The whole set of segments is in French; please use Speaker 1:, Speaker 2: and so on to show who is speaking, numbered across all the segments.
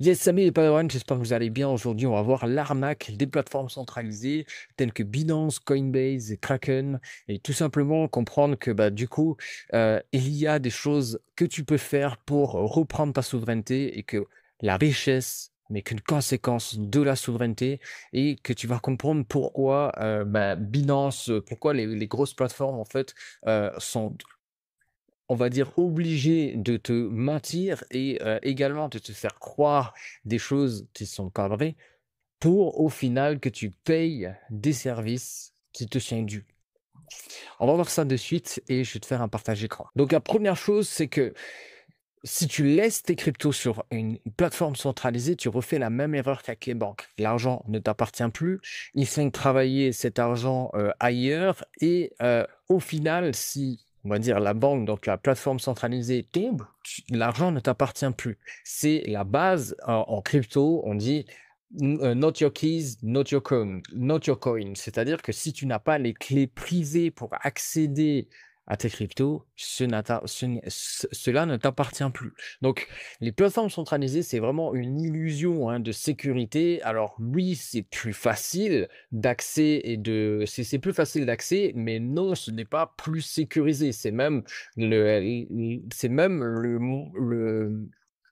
Speaker 1: Yes, salut les Padawan, j'espère que vous allez bien. Aujourd'hui, on va voir l'arnaque des plateformes centralisées telles que Binance, Coinbase et Kraken, et tout simplement comprendre que du coup, il y a des choses que tu peux faire pour reprendre ta souveraineté et que la richesse n'est qu'une conséquence de la souveraineté et que tu vas comprendre pourquoi Binance, pourquoi les grosses plateformes en fait sont, on va dire, obligé de te mentir et également de te faire croire des choses qui sont pas vraies pour au final que tu payes des services qui te sont dus. On va voir ça de suite et je vais te faire un partage écran. Donc la première chose, c'est que si tu laisses tes cryptos sur une plateforme centralisée, tu refais la même erreur qu'avec les banques. L'argent ne t'appartient plus, ils font travailler cet argent ailleurs et au final, si on va dire la banque, donc la plateforme centralisée tombe, l'argent ne t'appartient plus. C'est la base en crypto, on dit not your keys, not your coin, not your coin. C'est-à-dire que si tu n'as pas les clés privées pour accéder à tes cryptos, cela ne t'appartient plus. Donc, les plateformes centralisées, c'est vraiment une illusion de sécurité. Alors, oui, c'est plus facile d'accès c'est plus facile d'accès, mais non, ce n'est pas plus sécurisé. C'est même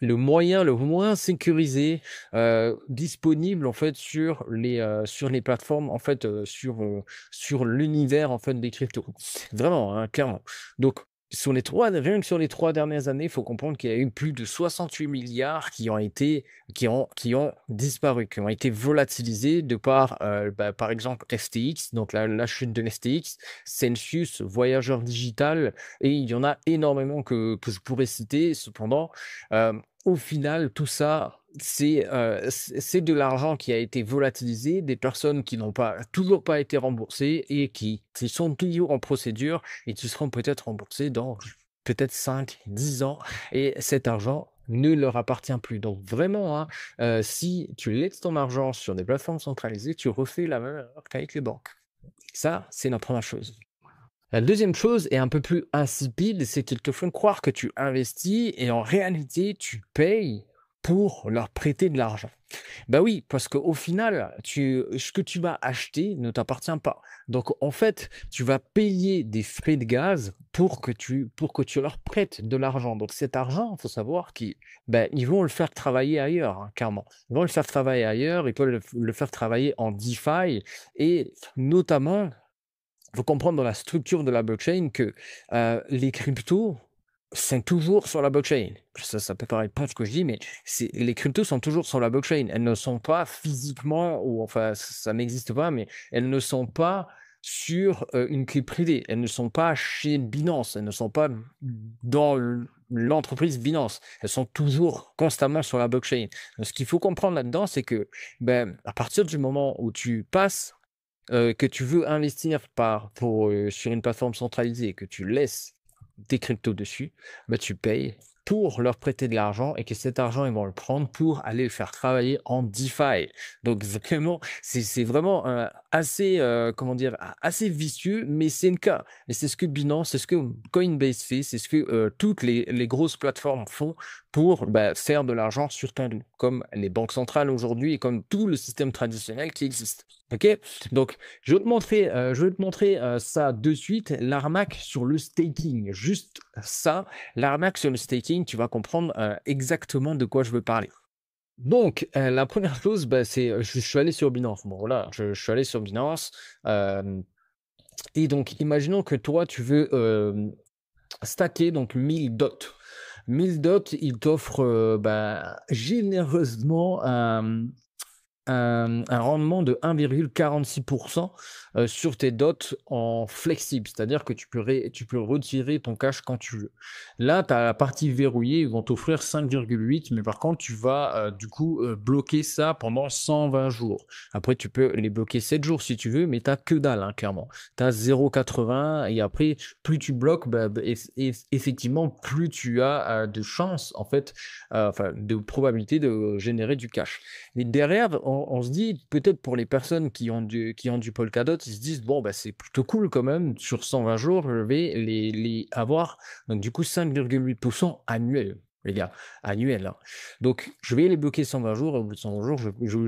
Speaker 1: le moyen le moins sécurisé disponible en fait sur les plateformes en fait sur l'univers en fait des cryptos. Vraiment, hein, clairement. Donc, rien que sur les 3 dernières années, il faut comprendre qu'il y a eu plus de 68 milliards qui ont disparu, qui ont été volatilisés de par, par exemple, STX, donc la chute de STX, Celsius, Voyageur Digital, et il y en a énormément que je pourrais citer. Cependant, au final, tout ça, c'est de l'argent qui a été volatilisé, des personnes qui n'ont toujours pas été remboursées et qui sont toujours en procédure et qui seront peut-être remboursées dans peut-être 5, 10 ans. Et cet argent ne leur appartient plus. Donc vraiment, hein, si tu laisses ton argent sur des plateformes centralisées, tu refais la même erreur qu'avec les banques. Ça, c'est la première chose. La deuxième chose est un peu plus insipide, c'est qu'ils te font croire que tu investis et en réalité, tu payes pour leur prêter de l'argent. Bah oui, parce qu'au final, ce que tu vas acheter ne t'appartient pas. Donc en fait, tu vas payer des frais de gaz pour que tu leur prêtes de l'argent. Donc cet argent, il faut savoir ils vont le faire travailler ailleurs, hein, clairement. Ils vont le faire travailler ailleurs, ils peuvent le faire travailler en DeFi et notamment il faut comprendre dans la structure de la blockchain que les cryptos sont toujours sur la blockchain. Ça peut paraître pas ce que je dis, mais les cryptos sont toujours sur la blockchain. Elles ne sont pas physiquement, ou enfin, ça n'existe pas, mais elles ne sont pas sur une clé privée. Elles ne sont pas chez Binance. Elles ne sont pas dans l'entreprise Binance. Elles sont toujours constamment sur la blockchain. Donc, ce qu'il faut comprendre là-dedans, c'est que à partir du moment où tu passes que tu veux investir sur une plateforme centralisée et que tu laisses tes cryptos dessus, tu payes pour leur prêter de l'argent et que cet argent, ils vont le prendre pour aller le faire travailler en DeFi. Donc vraiment, c'est vraiment assez, comment dire, assez vicieux, mais c'est le cas. Et c'est ce que Binance, c'est ce que Coinbase fait, c'est ce que toutes les grosses plateformes font pour faire de l'argent sur ton dos, comme les banques centrales aujourd'hui et comme tout le système traditionnel qui existe. Ok? Donc, je vais te montrer ça de suite, l'arnaque sur le staking. Juste ça, l'arnaque sur le staking, tu vas comprendre exactement de quoi je veux parler. Donc, la première chose, c'est, je suis allé sur Binance. Bon, voilà, je suis allé sur Binance. Et donc, imaginons que toi, tu veux stacker donc 1000 dots. 1000 dots, il t'offre généreusement un rendement de 1,46% sur tes dots en flexible, c'est-à-dire que tu peux retirer ton cash quand tu veux. Là, tu as la partie verrouillée, ils vont t'offrir 5,8, mais par contre, tu vas bloquer ça pendant 120 jours. Après, tu peux les bloquer 7 jours si tu veux, mais tu n'as que dalle, hein, clairement. Tu as 0,80 et après, plus tu bloques, effectivement, plus tu as de chances, en fait, de probabilité de générer du cash. Mais derrière, on se dit, peut-être pour les personnes qui ont du Polkadot, ils se disent, bon, c'est plutôt cool quand même, sur 120 jours, je vais les avoir, donc du coup, 5,8% annuel. les gars, annuels, hein. Donc je vais les bloquer 120 jours et au bout de 120 jours,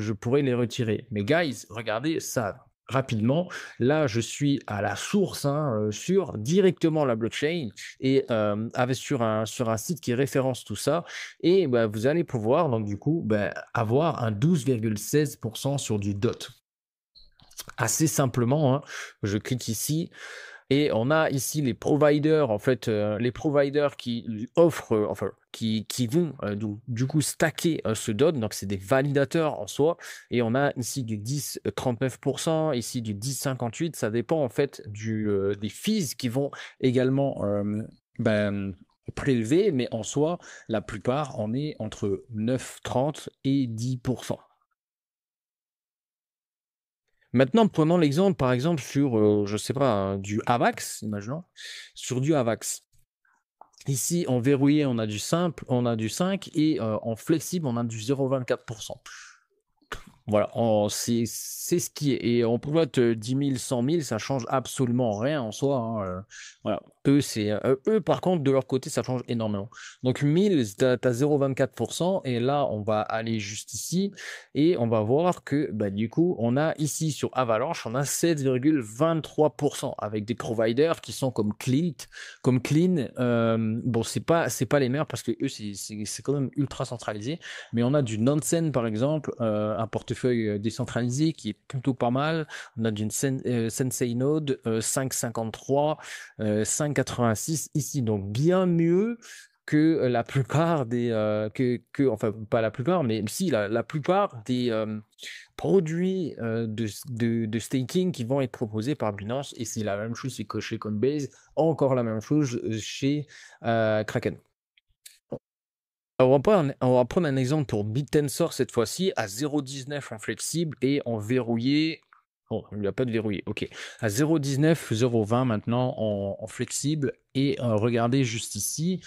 Speaker 1: je pourrai les retirer. Mais guys, regardez ça rapidement. Là, je suis à la source, hein, sur directement la blockchain et avec sur un site qui référence tout ça et bah, vous allez pouvoir donc du coup, bah, avoir un 12,16 sur du DOT. Assez simplement, hein, je clique ici et on a ici les providers, en fait, les providers qui offrent, enfin, qui vont, du coup stacker, ce DOT, donc c'est des validateurs en soi et on a ici du 10,39 ici du 10,58, ça dépend en fait des fees qui vont également, prélever, mais en soi, la plupart, on est entre 9,30 et 10. Maintenant, prenons l'exemple, par exemple, sur, je sais pas, du AVAX, imaginons, sur du AVAX. Ici, en verrouillé, on a du simple, on a du 5 et en flexible, on a du 0,24. Voilà, c'est ce qui est. Et on peut mettre 10 000, 100 000, ça change absolument rien en soi, hein, voilà. Eux, par contre, de leur côté, ça change énormément. Donc, 1000, tu as 0,24%. Et là, on va aller juste ici et on va voir que, bah, du coup, on a ici sur Avalanche, on a 7,23% avec des providers qui sont comme Clean. Bon, c'est pas les meilleurs parce que eux, c'est quand même ultra centralisé. Mais on a du Nansen, par exemple, un portefeuille décentralisé qui est plutôt pas mal. On a du Sensei Node 5,53, 5,86 ici, donc bien mieux que la plupart enfin pas la plupart, mais si la plupart des produits de staking qui vont être proposés par Binance, et c'est la même chose chez Coinbase, encore la même chose chez Kraken. On va prendre un exemple pour BitTensor cette fois-ci, à 0,19 en flexible et en verrouillé. Oh, il n'y a pas de verrouillé, ok. À 0,19, 0,20 maintenant en flexible. Et regardez juste ici,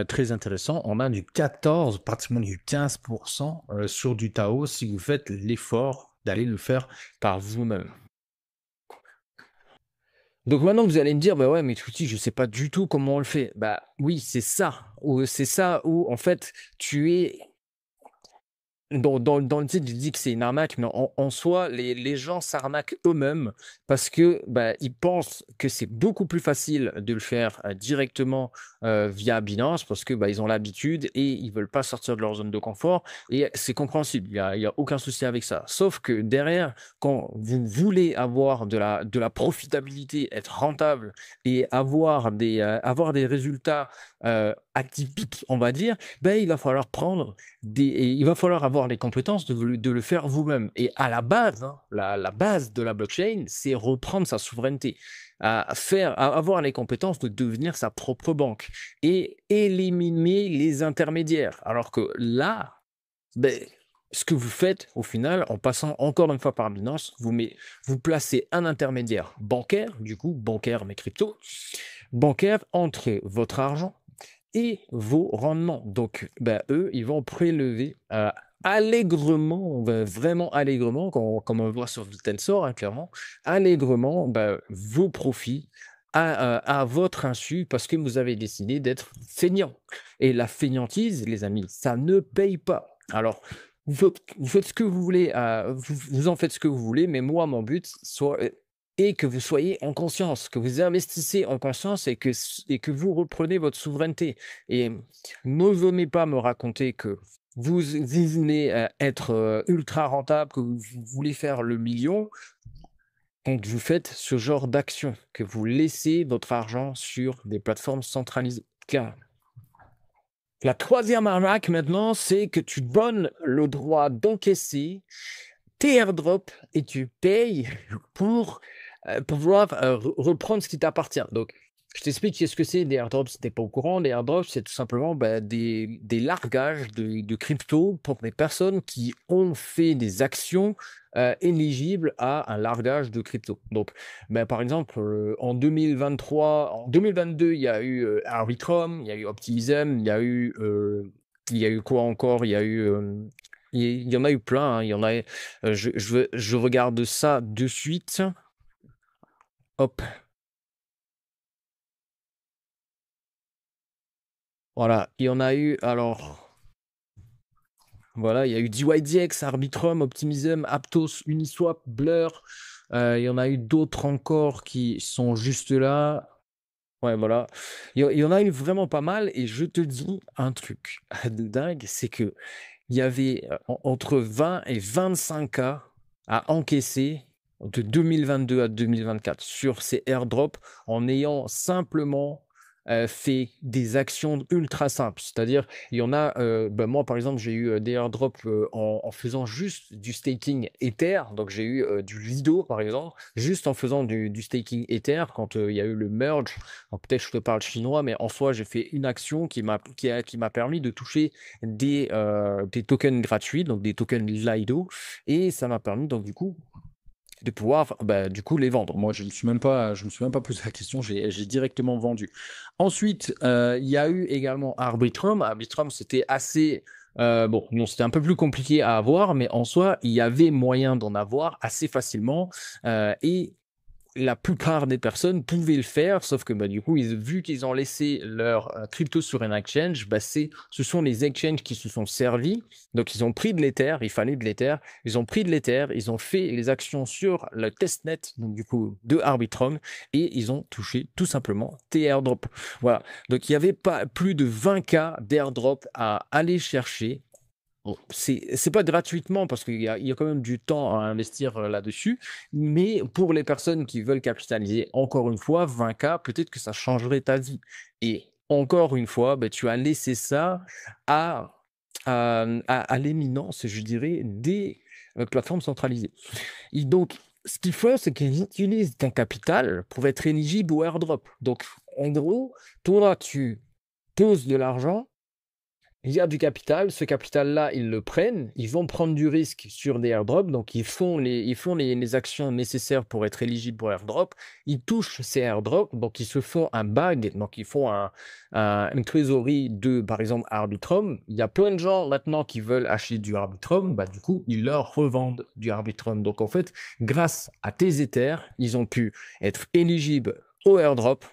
Speaker 1: très intéressant, on a du 14, pratiquement du 15% sur du Tao si vous faites l'effort d'aller le faire par vous-même. Donc maintenant vous allez me dire, bah ouais, mais Tutti, je sais pas du tout comment on le fait. Bah oui, c'est ça où en fait tu es dans le titre, il dit que c'est une arnaque, mais en soi, les gens s'arnaquent eux-mêmes parce que bah, ils pensent que c'est beaucoup plus facile de le faire directement via Binance parce que bah, ils ont l'habitude et ils veulent pas sortir de leur zone de confort et c'est compréhensible, il y a aucun souci avec ça. Sauf que derrière, quand vous voulez avoir de la profitabilité, être rentable et avoir des résultats atypiques, on va dire, ben, il va falloir et il va falloir avoir les compétences de le faire vous-même. Et à la base, hein, la base de la blockchain, c'est reprendre sa souveraineté, à avoir les compétences de devenir sa propre banque et éliminer les intermédiaires. Alors que là, ben, ce que vous faites au final, en passant encore une fois par Binance, vous placez un intermédiaire bancaire, du coup, bancaire mais crypto, bancaire entre votre argent et vos rendements. Donc, bah, eux, ils vont prélever allègrement, vraiment allègrement, comme on le voit sur Vitensor, hein, clairement, allègrement bah, vos profits à votre insu parce que vous avez décidé d'être feignant. Et la feignantise, les amis, ça ne paye pas. Alors, vous faites ce que vous voulez, vous en faites ce que vous voulez, mais moi, mon but, et que vous soyez en conscience, que vous investissez en conscience et que vous reprenez votre souveraineté. Et ne venez pas me raconter que vous voulez être ultra rentable, que vous voulez faire le million, quand vous faites ce genre d'action, que vous laissez votre argent sur des plateformes centralisées. Car la troisième arnaque maintenant, c'est que tu donnes le droit d'encaisser tes airdrops et tu payes pour pouvoir reprendre ce qui t'appartient. Donc, je t'explique qu'est-ce que c'est des airdrops. Si tu n'es pas au courant, les airdrops, c'est tout simplement bah, des largages de crypto pour des personnes qui ont fait des actions éligibles à un largage de crypto. Donc, bah, par exemple, en 2023, en 2022, il y a eu Arbitrum, il y a eu Optimism, il y a eu quoi encore? Il y en a eu plein, hein. Il y en a. Je regarde ça de suite. Hop. Voilà, il y en a eu alors voilà, il y a eu DYDX, Arbitrum, Optimism, Aptos, Uniswap, Blur. Il y en a eu d'autres encore qui sont juste là. Ouais, voilà. Il y en a eu vraiment pas mal. Et je te dis un truc de dingue, c'est que il y avait entre 20 et 25 cas à encaisser de 2022 à 2024 sur ces airdrops en ayant simplement fait des actions ultra simples. C'est-à-dire, il y en a, ben moi par exemple, j'ai eu des airdrops en faisant juste du staking Ether. Donc j'ai eu du Lido par exemple, juste en faisant du staking Ether quand il y a eu le merge. Alors, peut-être je te parle chinois, mais en soi, j'ai fait une action qui m'a permis de toucher des tokens gratuits, donc des tokens Lido, et ça m'a permis donc du coup de pouvoir bah, du coup les vendre. Moi, je me suis même pas posé la question, j'ai directement vendu. Ensuite, il y a eu également Arbitrum. Arbitrum, c'était assez bon, non, c'était un peu plus compliqué à avoir, mais en soi, il y avait moyen d'en avoir assez facilement. Et la plupart des personnes pouvaient le faire, sauf que bah, du coup, vu qu'ils ont laissé leur crypto sur un exchange, bah, ce sont les exchanges qui se sont servis. Donc, ils ont pris de l'Ether, il fallait de l'Ether. Ils ont pris de l'Ether, ils ont fait les actions sur le testnet, donc du coup, de Arbitrum, et ils ont touché tout simplement tes airdrops. Voilà. Donc, il n'y avait pas plus de 20 cas d'airdrop à aller chercher. Bon, c'est pas gratuitement parce qu'il y a quand même du temps à investir là-dessus, mais pour les personnes qui veulent capitaliser, encore une fois, 20K, peut-être que ça changerait ta vie. Et encore une fois, ben, tu as laissé ça à, à l'éminence, je dirais, des plateformes centralisées. Et donc, ce qu'il faut, c'est qu'ils utilisent ton capital pour être éligible au airdrop. Donc, en gros, toi, tu poses de l'argent. Il y a du capital, ce capital-là, ils le prennent, ils vont prendre du risque sur des airdrops, donc ils font les actions nécessaires pour être éligibles pour airdrop, ils touchent ces airdrops, donc ils se font un bag, donc ils font une trésorerie de, par exemple, Arbitrum. Il y a plein de gens maintenant qui veulent acheter du Arbitrum, bah, du coup, ils leur revendent du Arbitrum. Donc en fait, grâce à tes Ethers, ils ont pu être éligibles au airdrop.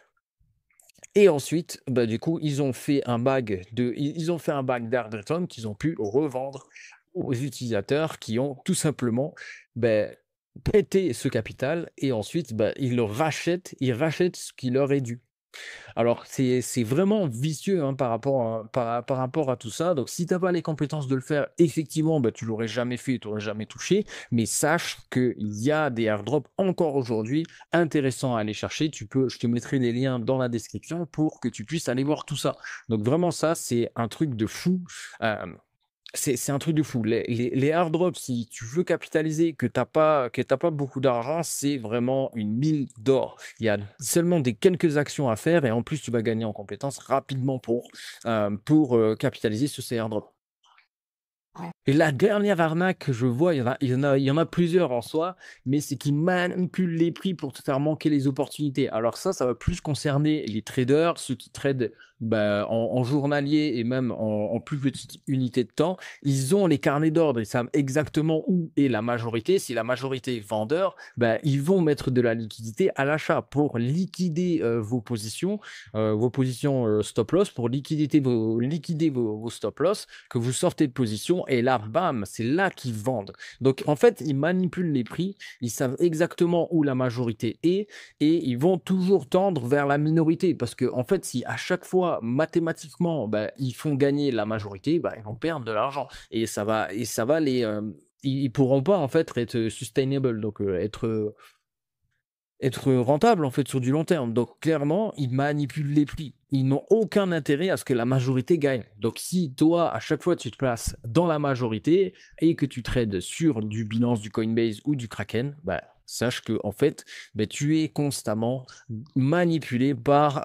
Speaker 1: Et ensuite, bah, du coup, ils ont fait un bag d'Arbitrum qu'ils ont pu revendre aux utilisateurs qui ont tout simplement ben, prêté ce capital et ensuite bah, ils rachètent ce qui leur est dû. Alors, c'est vraiment vicieux hein, par rapport à tout ça. Donc, si tu n'as pas les compétences de le faire, effectivement, bah, tu l'aurais jamais fait, tu l'aurais jamais touché. Mais sache qu'il y a des airdrops encore aujourd'hui intéressants à aller chercher. Je te mettrai les liens dans la description pour que tu puisses aller voir tout ça. Donc, vraiment, ça, c'est un truc de fou. Euh, c'est un truc de fou. Les airdrops, si tu veux capitaliser, que t'as pas beaucoup d'argent, c'est vraiment une mine d'or. Il y a seulement des quelques actions à faire et en plus, tu vas gagner en compétences rapidement pour capitaliser sur ces airdrops. Et la dernière arnaque que je vois, il y en a plusieurs en soi, mais c'est qu'ils manipulent les prix pour te faire manquer les opportunités. Alors ça va plus concerner les traders, ceux qui tradent bah, en journalier et même en plus petite unité de temps. Ils ont les carnets d'ordre, ils savent exactement où est la majorité. Si la majorité est vendeur, bah, ils vont mettre de la liquidité à l'achat pour liquider vos positions stop loss, pour liquider vos stop loss que vous sortez de position et là, bam, c'est là qu'ils vendent. Donc, en fait, ils manipulent les prix, ils savent exactement où la majorité est et ils vont toujours tendre vers la minorité parce que, en fait, si à chaque fois, mathématiquement, bah, ils font gagner la majorité, bah, ils vont perdre de l'argent et ça va ils pourront pas, en fait, être sustainable, donc être rentable en fait sur du long terme. Donc clairement, ils manipulent les prix. Ils n'ont aucun intérêt à ce que la majorité gagne. Donc si toi, à chaque fois, tu te places dans la majorité et que tu trades sur du Binance, du Coinbase ou du Kraken, bah, sache que en fait, bah, tu es constamment manipulé par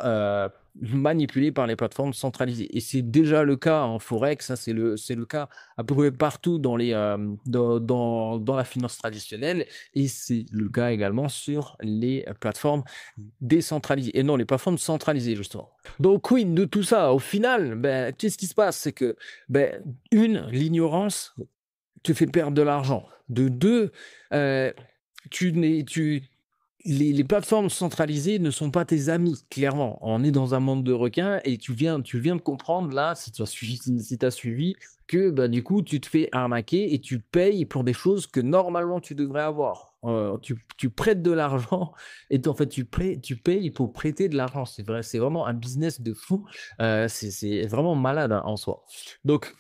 Speaker 1: les plateformes centralisées. Et c'est déjà le cas en Forex, ça c'est le cas à peu près partout dans la finance traditionnelle. Et c'est le cas également sur les plateformes décentralisées. Et non, les plateformes centralisées, justement. Donc, oui, de tout ça, au final, ben, qu'est-ce qui se passe? C'est que, ben, l'ignorance te fait perdre de l'argent. De deux, euh, tu n'es, tu, les plateformes centralisées ne sont pas tes amis, clairement. On est dans un monde de requins et tu viens de comprendre là, si tu as suivi, si tu suivi, que bah, du coup, tu te fais arnaquer et tu payes pour des choses que normalement tu devrais avoir. Tu prêtes de l'argent et en fait, tu payes pour prêter de l'argent. C'est vrai, c'est vraiment un business de fou. C'est vraiment malade hein, en soi. Donc,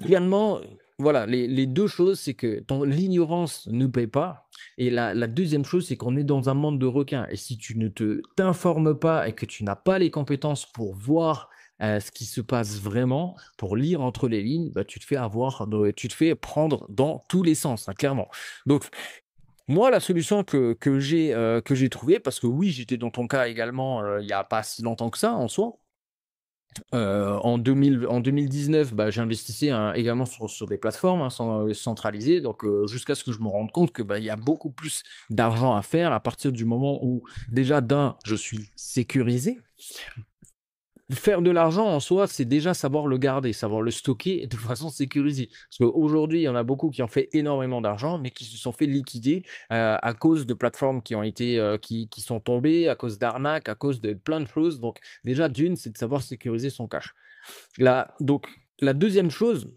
Speaker 1: Également, voilà, les 2 choses, c'est que ton l'ignorance ne paie pas et la 2e chose, c'est qu'on est dans un monde de requins et si tu ne t'informes pas et que tu n'as pas les compétences pour voir, ce qui se passe vraiment, pour lire entre les lignes, bah, tu te fais avoir, tu te fais prendre dans tous les sens, hein, clairement. Donc moi, la solution que j'ai trouvée parce que oui, j'étais dans ton cas également, il y a pas si longtemps que ça en soi. En 2019, bah, j'investissais, hein, également sur des plateformes, hein, centralisées donc jusqu'à ce que je me rende compte que, bah, il y a beaucoup plus d'argent à faire à partir du moment où déjà je suis sécurisé. Faire de l'argent en soi, c'est déjà savoir le garder, savoir le stocker de façon sécurisée. Parce qu'aujourd'hui, il y en a beaucoup qui ont fait énormément d'argent, mais qui se sont fait liquider à cause de plateformes qui ont été, qui sont tombées, à cause d'arnaques, à cause de plein de choses. Donc, déjà, d'une, c'est de savoir sécuriser son cash. Donc, la deuxième chose,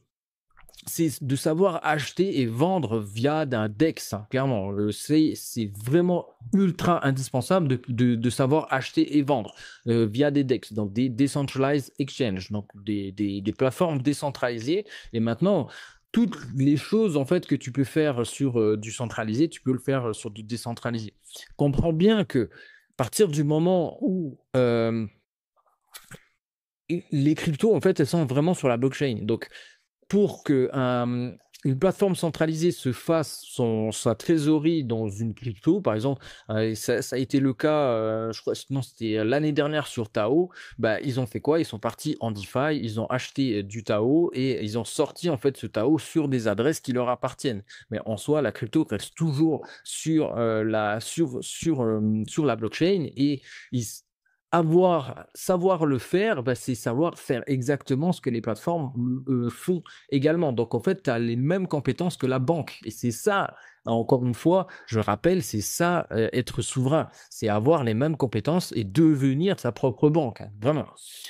Speaker 1: c'est de savoir acheter et vendre via d'un DEX, hein, clairement. C'est vraiment ultra indispensable de savoir acheter et vendre via des DEX, donc des Decentralized Exchange, donc des plateformes décentralisées. Et maintenant, toutes les choses en fait que tu peux faire sur du centralisé, tu peux le faire sur du décentralisé. Comprends bien que à partir du moment où les cryptos, en fait, elles sont vraiment sur la blockchain. Donc, pour que une plateforme centralisée se fasse sa trésorerie dans une crypto, par exemple, ça a été le cas, je crois, non, c'était l'année dernière sur Tao. Bah, ils ont fait quoi? Ils sont partis en DeFi, ils ont acheté du Tao et ils ont sorti en fait ce Tao sur des adresses qui leur appartiennent. Mais en soi, la crypto reste toujours sur la blockchain et ils, savoir le faire, bah, c'est savoir faire exactement ce que les plateformes font également. Donc, en fait, tu as les mêmes compétences que la banque. Et c'est ça, encore une fois, je rappelle, c'est ça, être souverain. C'est avoir les mêmes compétences et devenir sa propre banque, hein, vraiment.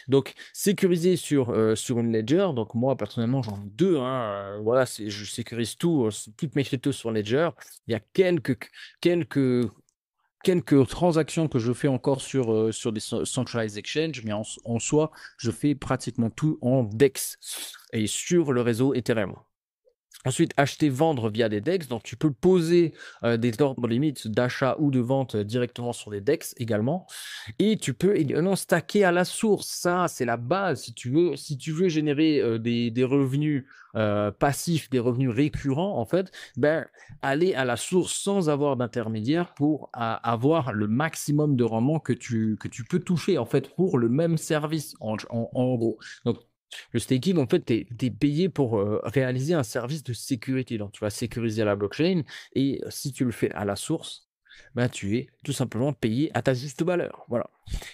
Speaker 1: Donc, sécuriser sur une ledger. Donc, moi, personnellement, j'en ai 2, hein, voilà, je sécurise toutes mes cryptos sur Ledger. Il y a quelques transactions que je fais encore sur des centralized exchange, mais en soi, je fais pratiquement tout en DEX et sur le réseau Ethereum. Ensuite, acheter, vendre via des DEX. Donc, tu peux poser des ordres limites d'achat ou de vente directement sur des DEX également. Et tu peux également stacker à la source. Ça, c'est la base. Si tu veux générer des revenus passifs, des revenus récurrents, en fait, ben, aller à la source sans avoir d'intermédiaire pour avoir le maximum de rendement que tu peux toucher, en fait, pour le même service, en gros. Donc, le staking, en fait, tu es payé pour réaliser un service de sécurité. Donc, tu vas sécuriser la blockchain et si tu le fais à la source, ben, tu es tout simplement payé à ta juste valeur. Voilà.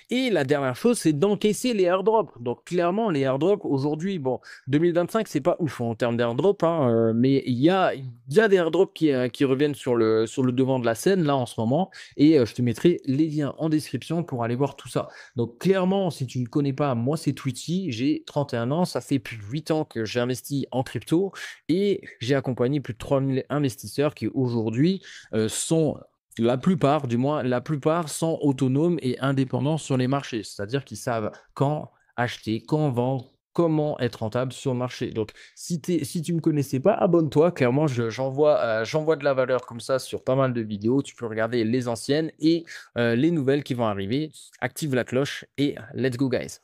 Speaker 1: Et la dernière chose, c'est d'encaisser les airdrops. Donc, clairement, les airdrops, aujourd'hui, bon, 2025, c'est pas ouf en termes d'airdrops, hein, mais il y a des airdrops qui reviennent sur le devant de la scène, là, en ce moment. Et je te mettrai les liens en description pour aller voir tout ça. Donc, clairement, si tu ne connais pas, moi, c'est Twitchy, j'ai 31 ans, ça fait plus de 8 ans que j'ai investi en crypto et j'ai accompagné plus de 3000 investisseurs qui, aujourd'hui, sont la plupart, du moins, la plupart sont autonomes et indépendants sur les marchés. C'est-à-dire qu'ils savent quand acheter, quand vendre, comment être rentable sur le marché. Donc, si tu ne me connaissais pas, abonne-toi. Clairement, j'envoie de la valeur comme ça sur pas mal de vidéos. Tu peux regarder les anciennes et les nouvelles qui vont arriver. Active la cloche et let's go, guys.